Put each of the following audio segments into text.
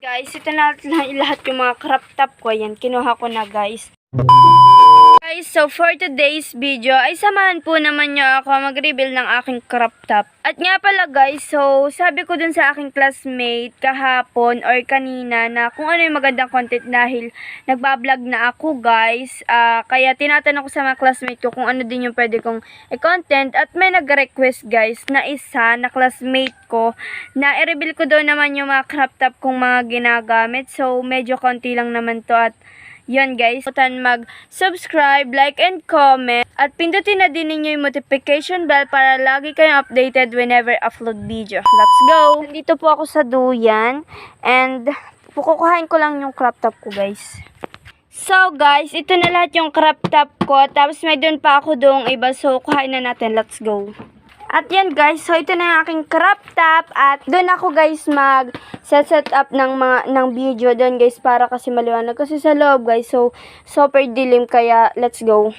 Guys, ito na lahat yung mga crop top ko. Ayan, kinuha ko na guys. Guys, so for today's video ay samahan po naman nyo ako mag-reveal ng aking crop top. At nga pala guys, so sabi ko dun sa aking classmate kahapon or kanina na kung ano yung magandang content dahil nagbablog na ako guys. Kaya tinatanong ko sa mga classmate ko kung ano din yung pwede kong i-content. At may nag-request guys na isa na classmate ko na i-reveal ko doon naman yung mga crop top kong mga ginagamit. So medyo konti lang naman to at yun guys, mag-subscribe, like, and comment. At pindutin na din ninyo yung notification bell para lagi kayong updated whenever upload video. Let's go! Nandito po ako sa duyan. And kukuhain ko lang yung crop top ko guys. So guys, ito na lahat yung crop top ko. Tapos may doon pa ako doong iba. So kuhain na natin. Let's go! At yan guys, so ito na yung aking crop top at doon ako guys mag-set up ng video doon guys para kasi maliwanag kasi sa loob guys. So super dilim kaya let's go.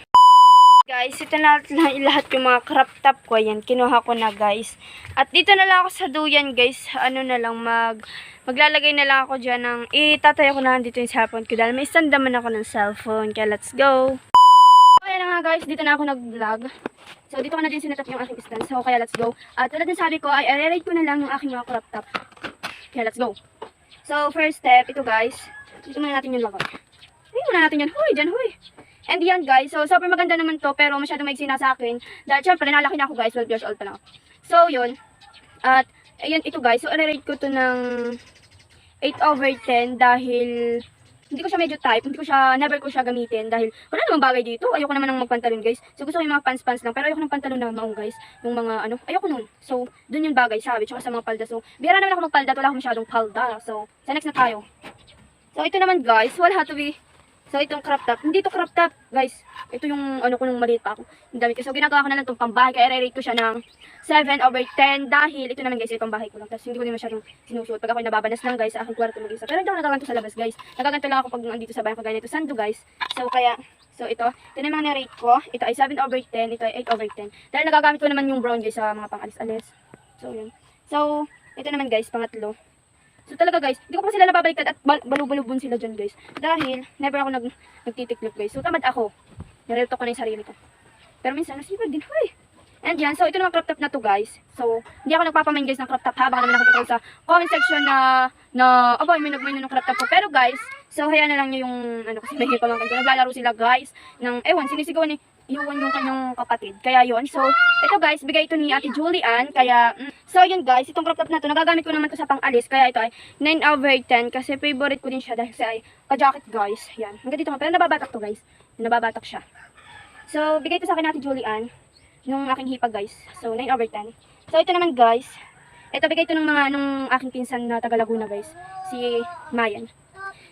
Guys, ito na lahat yung mga crop top ko. Yan, kinuha ko na guys. At dito na lang ako sa duyan guys. Ano na lang maglalagay na lang ako diyan ng itataya ko na lang dito yung cellphone ko dahil may stand naman ako ng cellphone. Kaya let's go. Kaya na nga guys, dito na ako nag-vlog. So, dito ko na din sinetap yung aking stand. So, kaya let's go. At tulad din sabi ko, ay i-rate ko na lang yung aking mga crop top. Kaya let's go. So, first step, ito guys. Dito muna natin yung lagay. Dito muna natin yan. Huy, dyan, huy. And yan guys. So, super maganda naman to. Pero masyadong maigsi na sa akin. Dahil syempre, nalaki na ako guys. 12 years old pa lang. So, yun. At, ayan, ito guys. So, i-rate ko to ng 8/10 dahil hindi ko siya medyo type, never ko siya gamitin dahil wala namang bagay dito. Ayoko naman ng magpantalon guys. So gusto ko yung mga pants lang, pero ayoko ng pantalon na maong guys. Yung mga ayoko nun. So, dun yung bagay sabi, tsaka sa mga palda. So, bihira naman ako magpalda, wala akong masyadong palda. So, sa next na tayo. So, ito naman guys, wala to be. So, itong crop top. Hindi to crop top, guys. Ito yung ko nung maliit pa ako. Yung damit ko. So, ginagawa ko na lang itong pambahay. Kaya i-rate ko siya ng 7/10 dahil ito naman guys, ay pambahay ko lang. Tapos hindi ko din masyadong sinusuot. Pag ako'y nababanas lang guys sa aking kwarto mag-isa. Pero hindi ako nagaganto sa labas guys. Nagaganto lang ako pag nandito sa bayan kagaya nito. Sando guys. So, kaya, ito na yung mga na-rate ko. Ito ay 7/10. Ito ay 8/10. Dahil nagagamit ko naman yung brown guys sa mga pang-alis-alis. So, yun. So, ito naman guys, pangatlo. So talaga guys, hindi ko pa sila nababaliktad at balubulubon sila dyan guys. Dahil, never ako nagtitiklop guys. So tamad ako. Nirelto ko na yung sarili ko. Pero minsan, nasipag din. Huy! And yan, so ito naman crop top na to guys. So, hindi ako nagpapamain guys ng crop top ha. Baka naman nakikita ko sa comment section na aboy, may nagmain ng crop top ko. Pero guys, so hayaan na lang nyo yung, kasi may hipa lang kayo. Naglalaro sila guys ng, sinisigaw ni iwan yung kanyang kapatid. Kaya yun. So, ito guys, bigay ito ni Ate Julian. Kaya, so yun guys, itong crop top na to, nagagamit ko naman to sa pang-alis. Kaya ito ay 9/10 kasi favorite ko din siya dahil ay ka-jacket guys. Yan. Hanggang dito nga. Pero nababatak to guys. Nababatak siya. So, bigay ito sa akin Ate Julian. Yung aking hipag guys. So, 9/10. So, ito naman guys. Ito, bigay ito nung aking pinsan na taga Laguna guys. Si Mayan.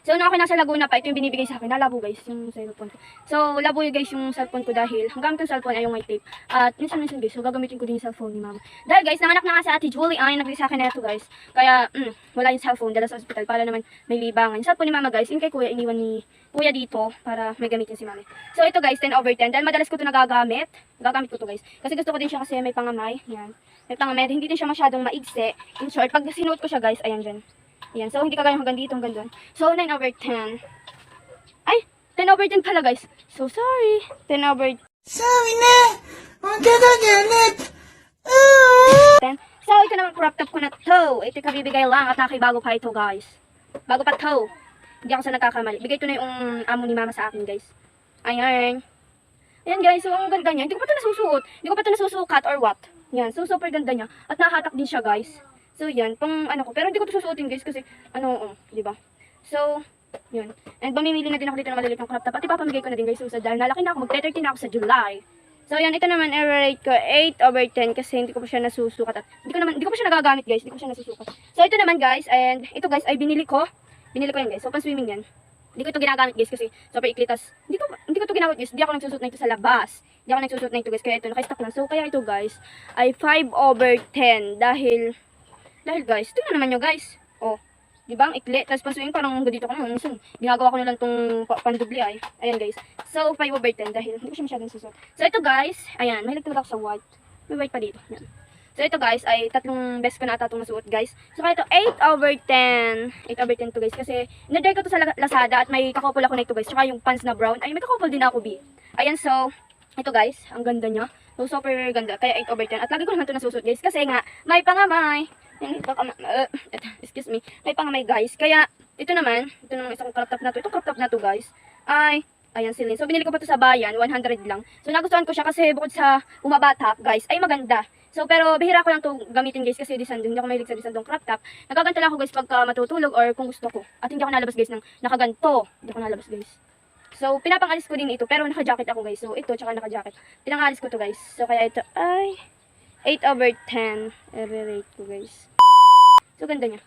So, nung ako nasa Laguna pa, ito yung binibigay sa akin. Nalabo guys, yung cellphone ko. So, labo yung guys yung cellphone ko dahil ang gamit yung cellphone ay yung white tape. At minsan guys, so gagamitin ko din yung cellphone ni mama. Dahil guys, nanganak na nga sa Ate Julie ay nagbigay sa akin na ito guys. Kaya, wala yung cellphone, dala sa hospital para naman may libangan. Yung cellphone ni mama guys, yung kay kuya, iniwan ni kuya dito para may gamitin si mami. So, ito guys, 10/10. Dahil madalas ko ito nagagamit. Gagamit ko to guys. Kasi gusto ko din siya kasi may pangamay. Yan. May pangamay. Hindi din siya masyadong maigse. In short, pag sinuot ko siya guys, ayan dyan. Ayan, so hindi kagaya hanggang dito, hanggang doon. So, 9/10. Ay, 10/10 pala guys. So, sorry. 10/10. Sorry na! Huwag ka na galit! 10. So, ito naman crop top ko na to. Ito kabibigay lang at nakibago pa ito guys. Bago pa to. Hindi ako sa nagkakamali. Bigay ito na yung amo ni mama sa akin guys. Ayan. Ayan guys, so ang ganda niya. Hindi ko pa ito nasusuot. Hindi ko pa ito nasusukat or what. Yan, so super ganda niya. At nakahatak din siya guys. So, yan, pang ko. Pero hindi ko ito susuotin guys kasi, di ba? So, yun. And mamimili na din ako dito ng maliliit ng crop top. At ipapamigay ko na din guys. So, dahil nalaki na ako, mag-13 na ako sa July. So, yan, ito naman, i-rate ko 8/10 kasi hindi ko pa siya nasusukat. At hindi ko pa siya nagagamit guys. Hindi ko siya nasusukat. So, ito naman guys, and ito guys ay binili ko. Binili ko yan guys. So, pan-swimming yan. Hindi ko ito ginagamit guys kasi super iklitas. Hindi ko ito ginamit guys. Hindi ako nagsusuot na ito sa labas. Hindi ako nagsusuot na ito guys. Kaya ito, naka-stock lang. So, kaya ito guys ay 5/10 dahil guys, tingnan naman nyo guys. Oh, di ba? Ang ikli. Tapos pang-swimming parang dito ko naman. So, ginagawa ko na lang itong pandubli ay. Ayan guys. So, 5/10 dahil hindi ko siya masyadong susot. So, ito guys. Ayan, mahilig talaga ako sa white. May white pa dito. Yan. So, ito guys, ay tatlong best ko na ata itong nasuot guys. So, kaya ito, 8/10. 8/10 to guys. Kasi, in-order ko to sa Lazada at may kakopol ako na ito guys. Tsaka yung pants na brown. Ay, may kakopol din ako, B. Ayan, so, ito guys, ang ganda niya. So, super ganda. Kaya 8/10. At lagi ko naman ito nasusuot guys. Kasi nga, may pangamay. Excuse me. May pangamay guys. Kaya, ito naman isang crop top na to. Itong crop top na to guys. Ay, ayan silin. So, binili ko pa to sa bayan. 100 lang. So, nagustuhan ko siya kasi bukod sa umabatak guys, ay maganda. So, pero bihira ko lang to gamitin guys kasi disandong. Hindi ako mahilig sa disandong crop top. Nagaganto lang ako guys pagka matutulog or kung gusto ko. At hindi ako nalabas guys ng nakaganto. Hindi ako nalabas guys. So, pinapangalis ko din ito. Pero naka-jacket ako guys. So, ito tsaka naka-jacket. Pinangalis ko to guys. So, kaya ito ay 8/10. Rate ko guys. So, ganda niya.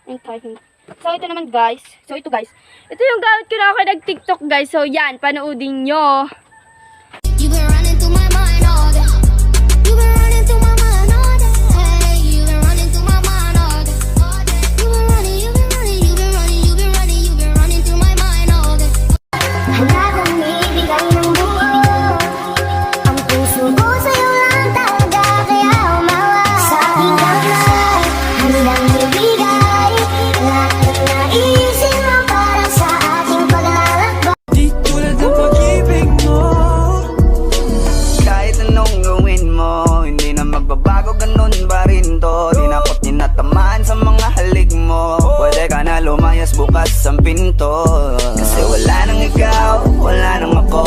Ang typing. So, ito naman guys. So, ito guys. Ito yung gamit ko na ako nag-TikTok guys. So, yan. Panoodin nyo. You've been running through my mind all day. You've been running through my mind all day. Hey, you've been running through my mind all day. You've been running, you've been running, you've been running, you've been running, you've been running through my mind all day. Handa kong ibigay ng buo. Ang puso ko sa'yo lang talaga, kaya umawa. Sa aking kamay, handang ibigay lahat ng naisin mo para sa aking paglalakbay. Di tulad ng pag-ibig mo. Kahit anong gawin mo, hindi na magbabago, ganun pa rin to. Di na ako't tinatamaan sa mga halik mo. Pwede ka na lumayas, bukas ang pinto. Kasi wala nang ikaw, wala nang ako.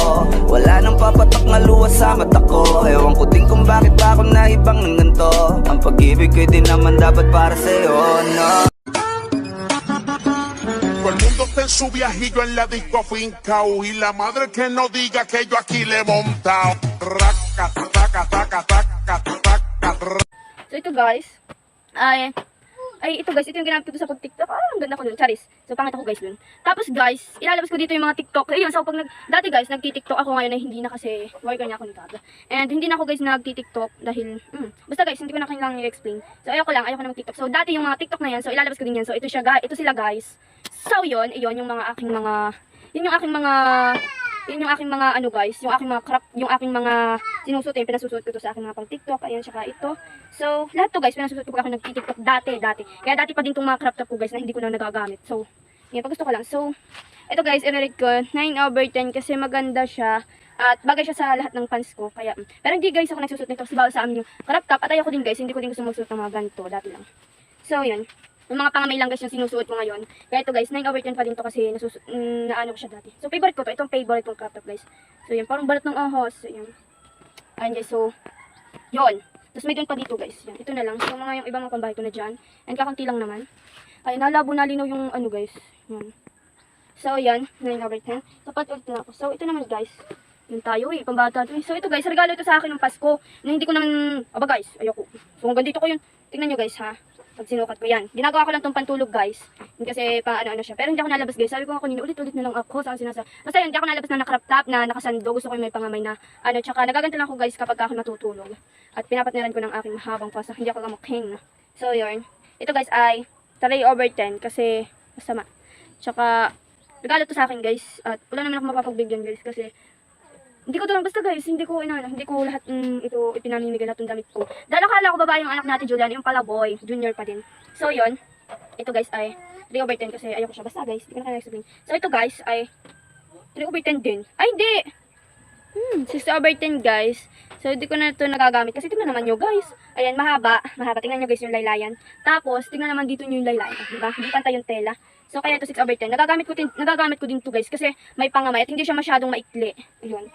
Wala nang papatok na luwas sa mata ko. Ewan ko din kung bakit pa ako naibang ng ganito. Ang pag-ibig ko din naman dapat para sa'yo, no? Todo el mundo está en su viajillo en la disco fincao y la madre que no diga que yo aquí le he montado. Raca, taca, taca, taca, taca, So, ito guys. Ito guys. Ito yung ginamit ko sa pag-TikTok. Ang ganda ko dun. Charis. So, pangit ako guys dun. Tapos guys, ilalabas ko dito yung mga TikTok. Ayun, so pag dati guys, nagti-TikTok ako ngayon ay hindi na kasi worker na ako ni Tabla. And hindi na ako guys nagti-TikTok dahil, basta guys, hindi ko na kailangan i-explain. So, ayoko na mag-TikTok. So, dati yung mga TikTok na yan, so ilalabas ko din yan. So, ito sila guys. So, yun yung aking mga ano guys, yung aking mga crop, yung aking mga sinusuot, yung pinasusuot ko to sa aking mga pang TikTok, ayan, tsaka ito. So, lahat to guys, pinasusuot ko ako nag-TikTok dati. Kaya dati pa din tong mga crop top ko guys na hindi ko na nagagamit. So, yan, pag gusto ko lang. So, ito guys, i-rate ko 9/10 kasi maganda siya. At bagay siya sa lahat ng pants ko. Kaya, pero hindi guys ako nagsusuot nito kasi bawal sa amin yung crop top. At ayoko din guys, hindi ko din gusto magsuot ng mga ganito, dati lang. So, yun. Yung mga pangamay lang guys yung sinusuot ko ngayon. Kaya ito guys, 9/10 pa din to kasi naano ko siya dati. So, favorite ko to. Itong favorite kong crop top guys. So, yun. Parang balat ng ahos. So, yun. Ayan guys. So, yun. Tapos may doon pa dito guys. Yan. Ito na lang. So, mga yung ibang mga pambahay ko na dyan. And kakunti lang naman. Ay, nalabo, nalinaw yung ano guys. Yan. So, yan. 9/10. Tapat ulit na ako. So, ito naman guys. Yun tayo eh. Pambata to eh. So, ito guys. Regalo ito sa akin ng Pasko. Na hindi ko naman, aba guys. Ayoko. So, hanggang dito ko yun. Tingnan nyo guys ha. Pag sinukat ko yan. Ginagawa ko lang tong pantulog guys. Kasi pa ano siya. Pero hindi ako nalabas guys. Sabi ko nga kanina ulit-ulit na lang ako. Saan sinasa. Basta yun, hindi ako nalabas na nakrap top na nakasando. Gusto ko yung may pangamay na ano. Tsaka nagaganto lang ako guys kapag ako natutulog. At pinapatneran ko ng aking mahabang pasak. Hindi ako gamuking. So yun. Ito guys ay 3/10 kasi masama. Tsaka regalo to sa akin guys. At wala naman ako mapapagbigyan guys kasi hindi ko to lang, basta guys, hindi ko lahat ito ipinamimigay lahat ng damit ko. Dahil akala ko babae yung anak natin Julian, yung pala boy, junior pa din. So yun, ito guys ay 3/10 kasi ayoko siya. Basta guys, hindi ko na kaya explain. So ito guys ay 3/10 din. Ay hindi! 6/10 guys. So hindi ko na ito nagagamit kasi tingnan naman nyo guys. Ayan, mahaba. Tingnan nyo guys yung laylayan. Tapos, tingnan naman dito nyo yung laylayan. Diba? Hindi pantay yung tela. So kaya ito 6/10. Nagagamit ko din to guys kasi may pangamay at hindi siya masyadong maikli. Ayun.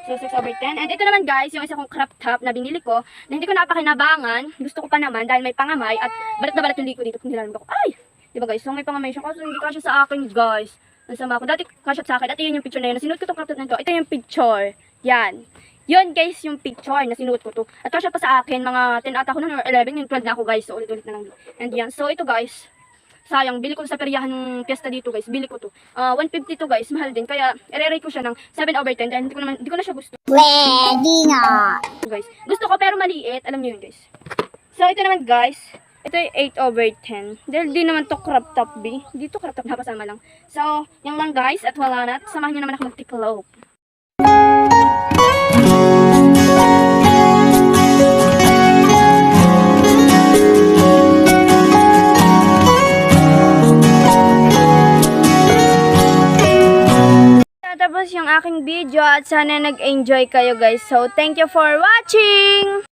So, 6/10. And ito naman guys, yung isa kong crop top na binili ko, na hindi ko napakinabangan. Gusto ko pa naman dahil may pangamay at balat na balat yung liko dito. Kung nilalamig ako, ay! Diba guys? So, may pangamay siya. Kasi hindi kasya sa akin guys. Nasama ako. Dati kasya sa akin. At yun yung picture na yun. Nasinuot ko itong crop top na ito. Ito yung picture. Yan. Yun guys, yung picture na sinuot ko to. At kasya pa sa akin, mga 10 ata ako nun or 11. Yung 12 na ako guys. So, ulit-ulit na lang. And yan. So, ito guys. Sayang, bili ko sa peryahan ng piyesta dito guys. Bili ko to. 150 to guys, mahal din. Kaya, i-rate ko siya ng 7/10. Dahil hindi ko na siya gusto. Pwede na. Guys, gusto ko pero maliit. Alam niyo yun guys. So, ito naman guys. Ito yung 8/10. Dahil di naman to crop top B. Dito crop top, napasama lang. So, yan lang guys. At wala na. Samahan nyo naman ako mag-ticklope. natapos yung aking video at sana nag-enjoy kayo guys. So, thank you for watching!